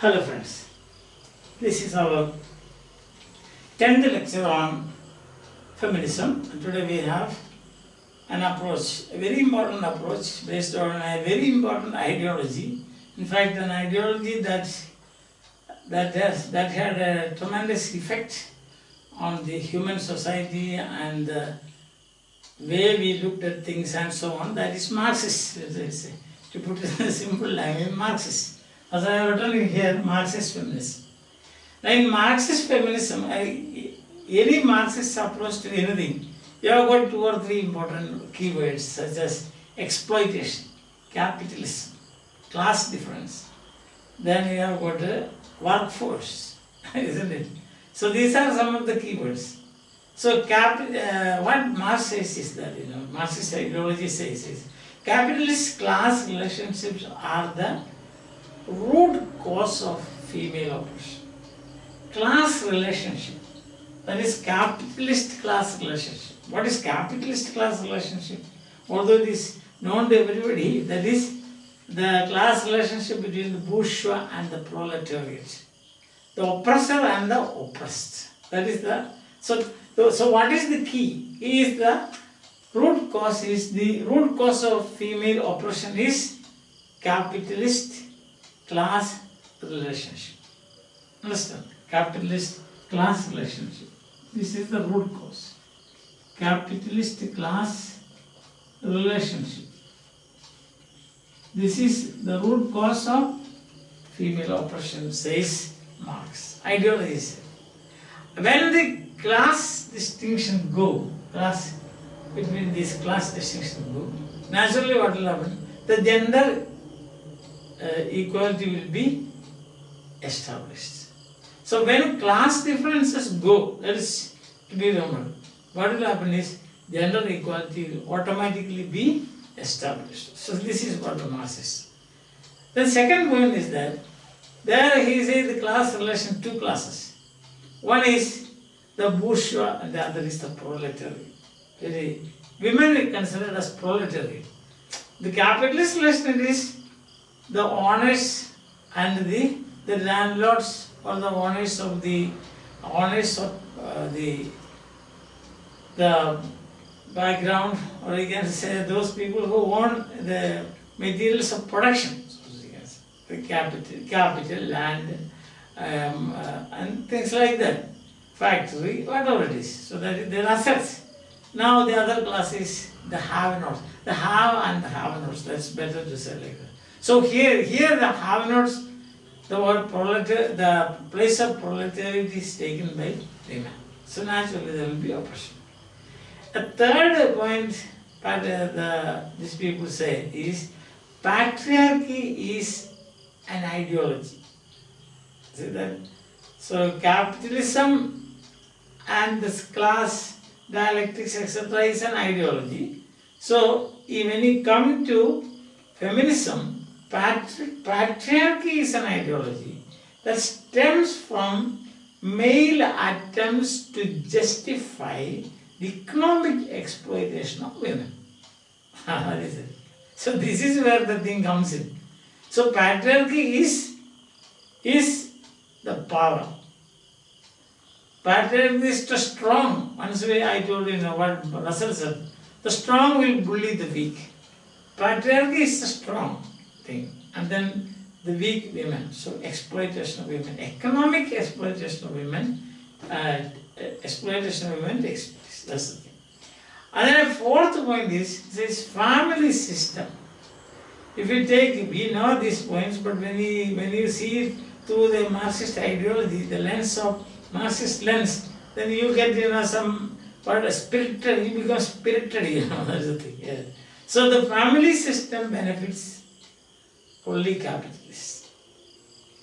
Hello friends, this is our 10th lecture on feminism, and today we have an approach, a very important approach based on a very important ideology. In fact, an ideology that had a tremendous effect on the human society and the way we looked at things and so on. That is Marxist, to put it in a simple language, Marxist. As I have written here, Marxist Feminism. Now in Marxist Feminism, any Marxist approach to anything, you have got 2 or 3 important keywords such as exploitation, capitalism, class difference. Then you have got a workforce, isn't it? So these are some of the keywords. So what Marx says is that, Marxist ideology says is, capitalist class relationships are the root cause of female oppression. Class relationship, that is capitalist class relationship. What is capitalist class relationship? Although it is known to everybody, that is the class relationship between the bourgeois and the proletariat. The oppressor and the oppressed. That is the, so what is the key? Is the root cause of female oppression is capitalist class relationship. Understand? Capitalist class relationship. This is the root cause. Capitalist class relationship. This is the root cause of female oppression, says Marx. Ideology says. When the class distinction between these class distinction go, naturally what will happen? The gender equality will be established. So when class differences go, that is to be remembered, what will happen is gender equality will automatically be established. So this is what the Marx says. The second point is that there he says the class relation, 2 classes. One is the bourgeois and the other is the proletariat. Women are considered as proletariat. The capitalist relation is the owners and the landlords, or the owners of the background, or you can say those people who own the materials of production, the capital, land, and things like that, factory, whatever it is. So that their assets. Now the other class is the have-nots. The have and the have-nots. That's better to say like that. So here the have-nots, the word proletariat, the place of proletariat is taken by women. So naturally there will be oppression. A third point these people say is patriarchy is an ideology. See that? So capitalism and this class dialectics, etc. is an ideology. So when you come to feminism, patriarchy is an ideology that stems from male attempts to justify the economic exploitation of women. So this is where the thing comes in. So patriarchy is the power. Patriarchy is the strong. Once I told you what Russell said. The strong will bully the weak. Patriarchy is the strong thing. And then the weak women. So exploitation of women. Economic exploitation of women. Exploitation of women takes place. That's the thing. And then a fourth point is this family system. If you take, we know these points, but when you see it through the Marxist ideology, the lens of Marxist lens, then you get some spirited, you become spirited, that's the thing. Yeah. So the family system benefits only capitalists.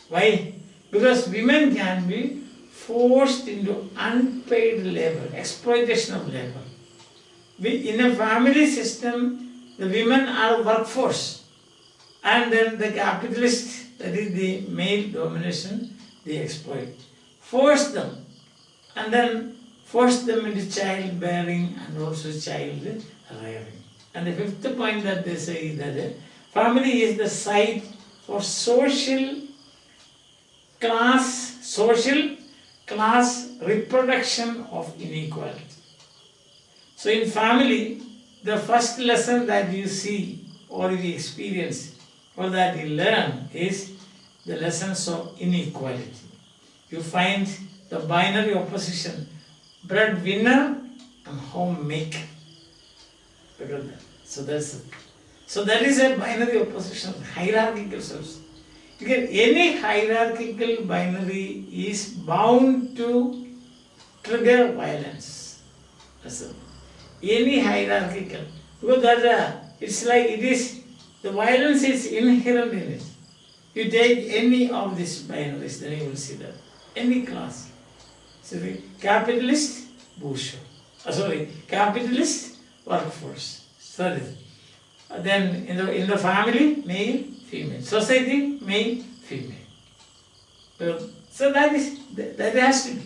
Why? Because women can be forced into unpaid labor, exploitation of labor. In a family system, the women are workforce. And then the capitalists, that is the male domination, they exploit. Force them. And then force them into childbearing and also child rearing. And the fifth point that they say is that family is the site for social social class reproduction of inequality. So in family, the first lesson that you see or you experience or that you learn is the lessons of inequality. You find the binary opposition, breadwinner and homemaker. Look at that. So that is a binary opposition, hierarchical source. Because any hierarchical binary is bound to trigger violence. Any hierarchical, because it's like the violence is inherent in it. You take any of these binaries, then you will see that. Any class. So the capitalist, bourgeois. Capitalist, workforce. Sorry. Then in the family, male, female. Society, male, female. So that has to be,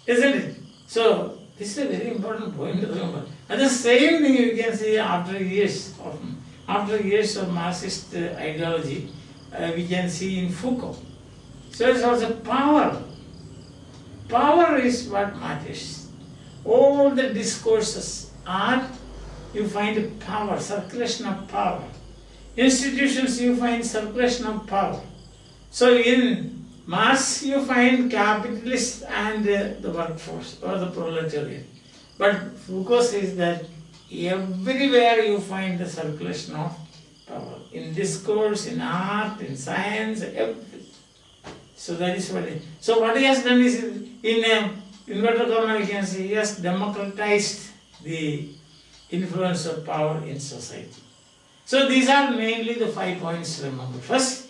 isn't it? So this is a very important point to remember. And the same thing you can see after years of Marxist ideology, we can see in Foucault. So it's also power. Power is what matters. All the discourses are, you find power, circulation of power. Institutions, you find circulation of power. So in Marx, you find capitalist and the workforce or the proletariat. But Foucault says that everywhere you find the circulation of power. In discourse, in art, in science, everything. So that is what it is. So what he has done is, in inverted comma you can say, he has democratized the influence of power in society. So these are mainly the 5 points to remember. First,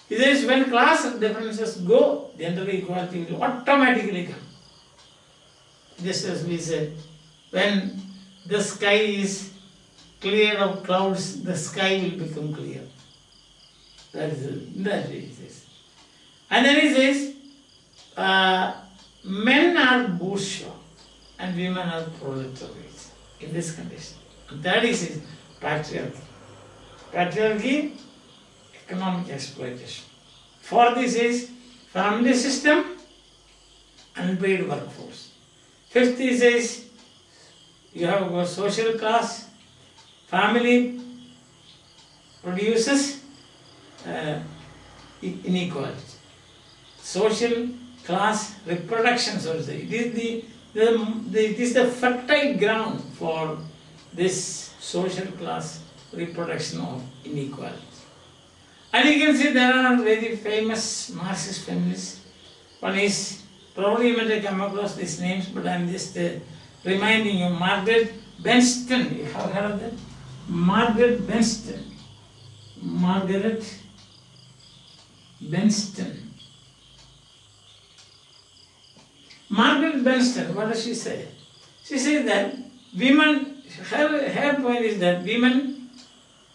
he says when class differences go, gender equality will automatically come. Just as we said, when the sky is clear of clouds, the sky will become clear. That way he says. And then he says, men are bourgeois and women are proletariat in this condition. And that is patriarchy. Patriarchy, economic exploitation. Fourth is family system, unpaid workforce. Fifth is you have a social class, family produces inequality. Social class reproduction, so to say. It is the fertile ground for this social class reproduction of inequality. And you can see there are very famous Marxist feminists. One is, probably you might have come across these names, but I am just reminding you, Margaret Benston. You have heard of that? Margaret Benston. Margaret Benston. Margaret Benston, what does she say? She says that women, her point is that women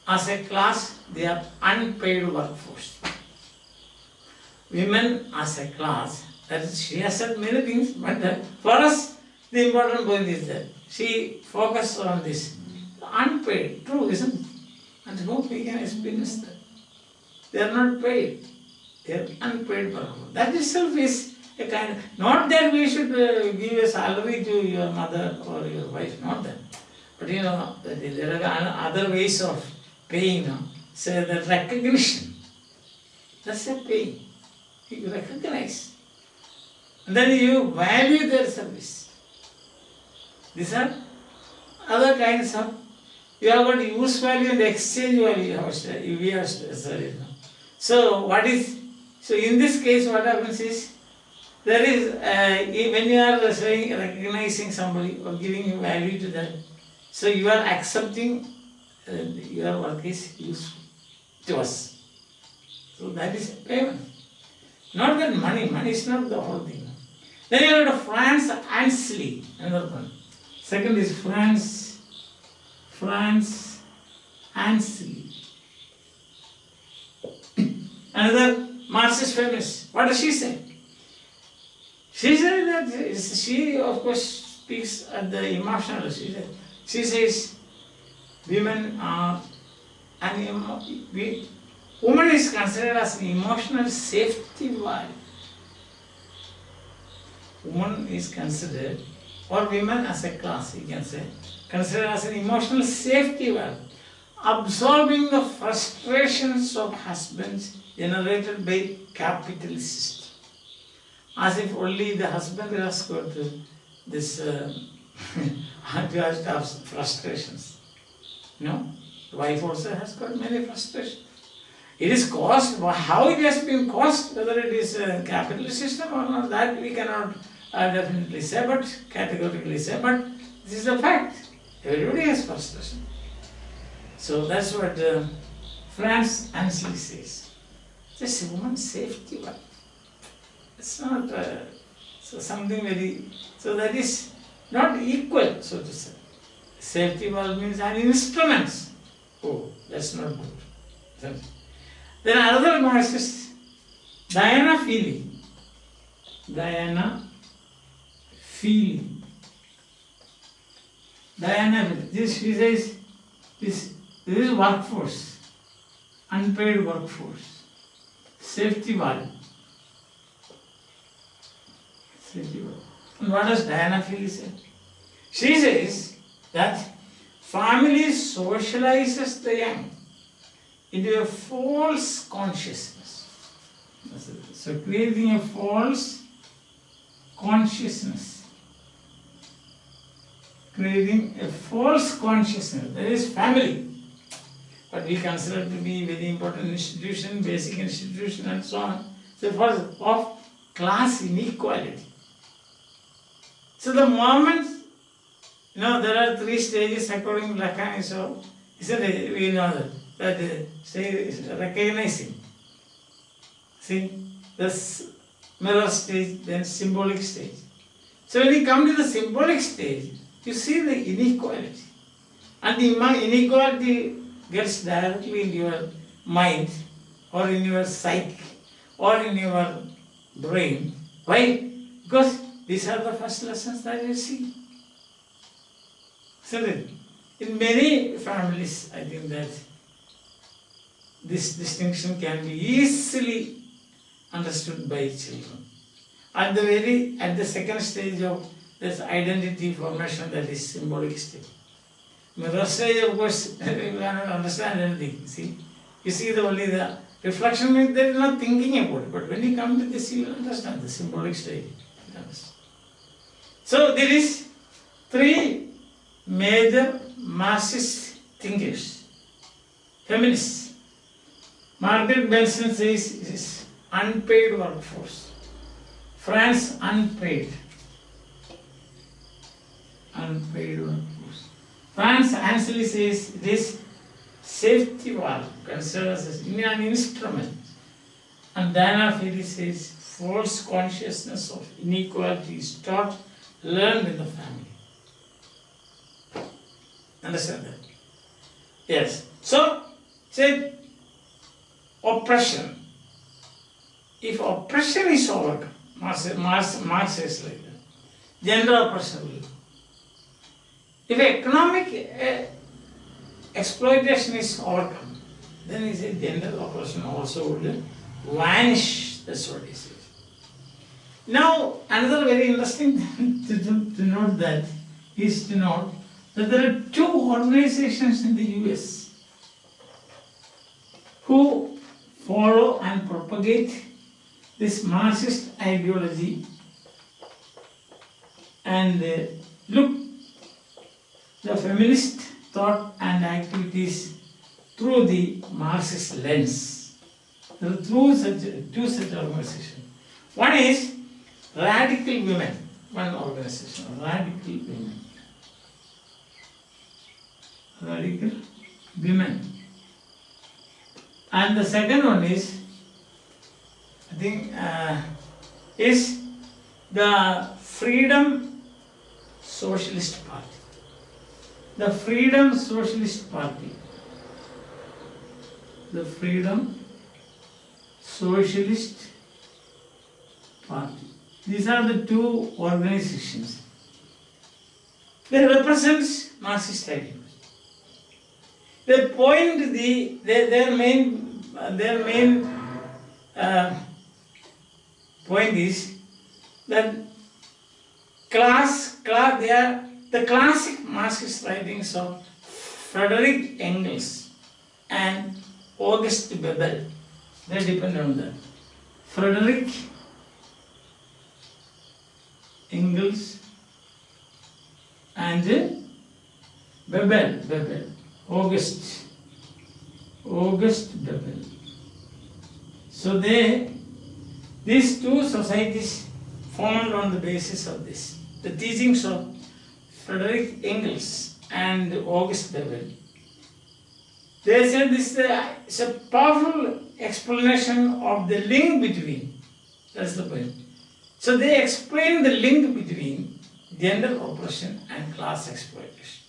as a class, they are unpaid workforce. Women as a class, that is, she has said many things, but for us, the important point is that she focuses on this. Unpaid, true, isn't it? And hope we can experience that. They are not paid. They are unpaid workforce. That itself is a kind of, not that we should give a salary to your mother or your wife, not that. But there are other ways of paying, say the recognition. That's a pay. You recognize. And then you value their service. These are other kinds of, you have got use value and exchange value we have studied. So in this case what happens is, there is, when you are recognizing somebody or giving value to them, so you are accepting your work is useful to us. So that is payment. Not that money is not the whole thing. Then you have Frans Ansley, another one. Second is Frans Ansley. Another Marxist feminist. What does she say? She says that she, of course, speaks at the emotional. She says women are woman is considered as an emotional safety valve. Woman is considered, or women as a class, you can say, considered as an emotional safety valve, absorbing the frustrations of husbands generated by capitalist system. As if only the husband has got this frustrations. No, the wife also has got many frustrations. It is caused, how it has been caused, whether it is a capitalist system or not, that we cannot definitely say, but categorically say, but this is a fact. Everybody has frustration. So that's what Frans Ansley says. Just a woman's safety valve. It's not so something very, so that is not equal, so to say. Safety valve means an instrument. Oh, that's not good. Then another Marxist, Diana Feeley. This she says, this is workforce, unpaid workforce, safety valve. And what does Diana Feeley say? She says that family socializes the young into a false consciousness. So creating a false consciousness. Creating a false consciousness, that is family. But we consider it to be a very important institution, basic institution and so on. So first of class inequality. So the moment, there are 3 stages according to Lacan, so isn't it? We know that stage is recognizing. See, the mirror stage, then symbolic stage. So when you come to the symbolic stage, you see the inequality. And the inequality gets directly in your mind, or in your psyche, or in your brain. Why? Because these are the first lessons that you see. So in many families, I think that this distinction can be easily understood by children. At the second stage of this identity formation, that is symbolic stage. Mirror stage, of course, you cannot understand anything. See, you see only the reflection, there is not thinking about it. But when you come to this, you will understand the symbolic stage. So there is 3 major Marxist thinkers, feminists. Margaret Benston says it is unpaid workforce. Frans unpaid workforce. Frans Ansley says it is safety valve, considered as an instrument. And Diana Feeley says false consciousness of inequality is taught, learned in the family. Understand that? Yes. So, say oppression. If oppression is overcome, Marx says like that, gender oppression will come. If economic exploitation is overcome, then he says gender oppression also would vanish. That's what he says. Now, another very interesting thing to note that is to note that there are 2 organizations in the US who follow and propagate this Marxist ideology and look the feminist thought and activities through the Marxist lens. There are 2 such organizations. One is Radical Women, one organization, Radical Women. Radical Women. And the second one is, I think, is the Freedom Socialist Party. The Freedom Socialist Party. The Freedom Socialist Party. These are the 2 organizations. They represent Marxist ideology. They point their main their main point is that they are the classic Marxist writings of Frederick Engles and August Bebel. They depend on that. Frederick Engles and Bebel, August Bebel. So these two societies formed on the basis of this. The teachings of Frederick Engles and August Bebel. They said this is a powerful explanation of the link between. That's the point. So they explain the link between gender oppression and class exploitation.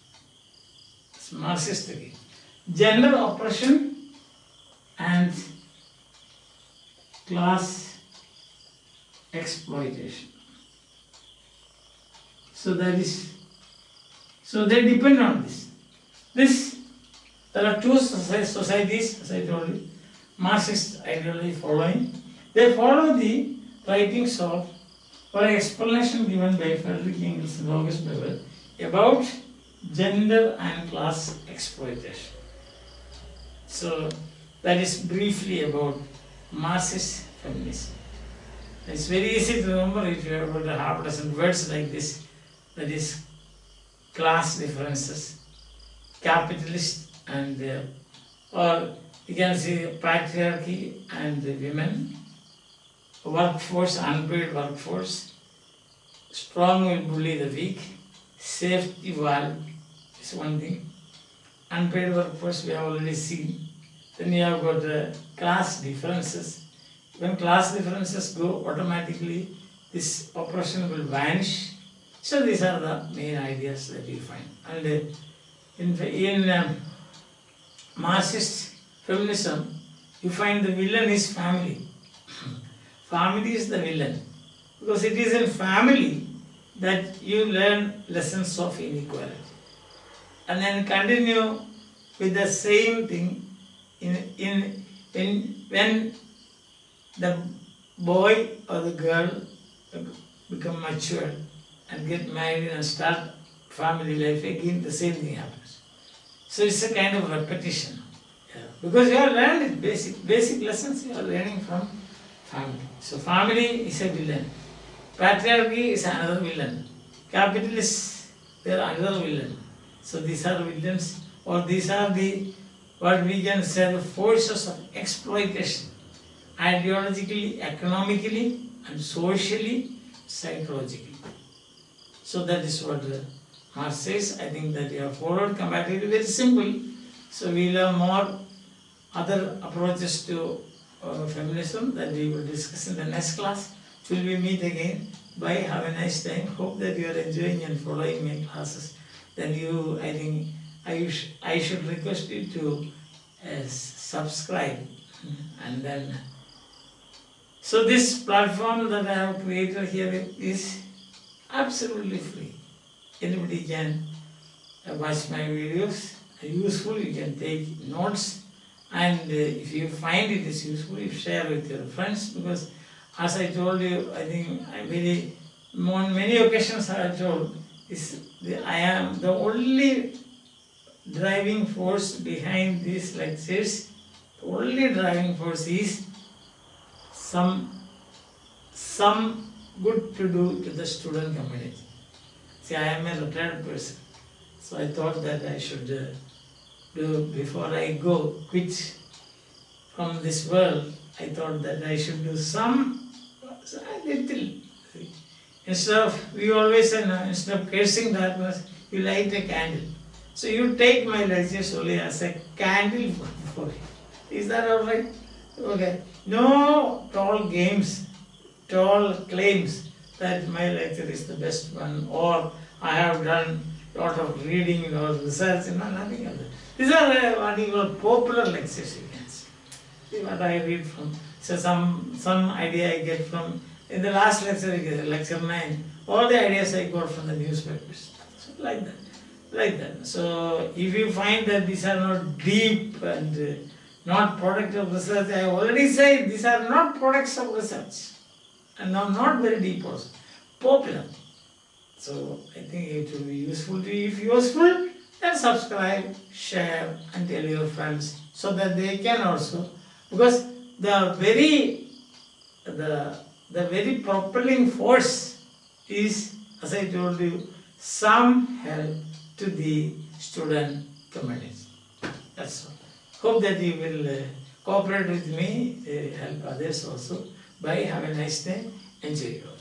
It's Marxist again. Gender oppression and class exploitation. So they depend on this. There are two societies, as I told you, Marxist ideology following. They follow the writings of, or explanation given by Frederick Engels and August Bebel about gender and class exploitation. So that is briefly about Marxist feminism. It's very easy to remember if you have about a half dozen words like this. That is class differences, capitalist and or you can say patriarchy and women, workforce, unpaid workforce, strong will bully the weak, safety valve is one thing, unpaid workforce we have already seen. Then you have got class differences. When class differences go, automatically this oppression will vanish. So these are the main ideas that you find. And in Marxist feminism, you find the villain is family. Family is the villain. Because it is in family that you learn lessons of inequality. And then continue with the same thing when the boy or the girl become mature and get married and start family life, again the same thing happens. So it's a kind of repetition. Yeah. Because you have learned it, basic lessons you are learning from family. So family is a villain. Patriarchy is another villain. Capitalists, they are another villain. So these are villains, or these are the, what we can say, the forces of exploitation, ideologically, economically, and socially, psychologically. So that is what Marx says. I think that you have followed comparatively very simple. So we will have more other approaches to feminism that we will discuss in the next class. Till we meet again. Bye. Have a nice time. Hope that you are enjoying and following my classes. Then you, I think, I should request you to subscribe, and then. So this platform that I have created here is absolutely free. Anybody can watch my videos. Useful, you can take notes, and if you find it is useful, you share with your friends, because as I told you, I think on many occasions I have told, I am the only driving force behind these lectures. The only driving force is some good to do to the student community. See, I am a retired person, so I thought that I should do, before I quit from this world, I thought that I should do some little. Instead of, we always say, instead of cursing darkness, you light a candle. So you take my lectures only as a candle for you. Is that all right? Okay. No tall games, tall claims that my lecture is the best one, or I have done a lot of reading or research, nothing of that. These are what you call popular lectures, you can say. See what I read from. So some idea I get from, in the last lecture, lecture 9, all the ideas I got from the newspapers. So like that. So if you find that these are not deep and not product of research. I already said these are not products of research and are not very deep also. Popular. So I think it will be useful to you. If useful, then subscribe, share and tell your friends so that they can also, because the very propelling force is, as I told you, some help to the student community. That's all. Hope that you will cooperate with me, help others also. Bye, have a nice day, enjoy your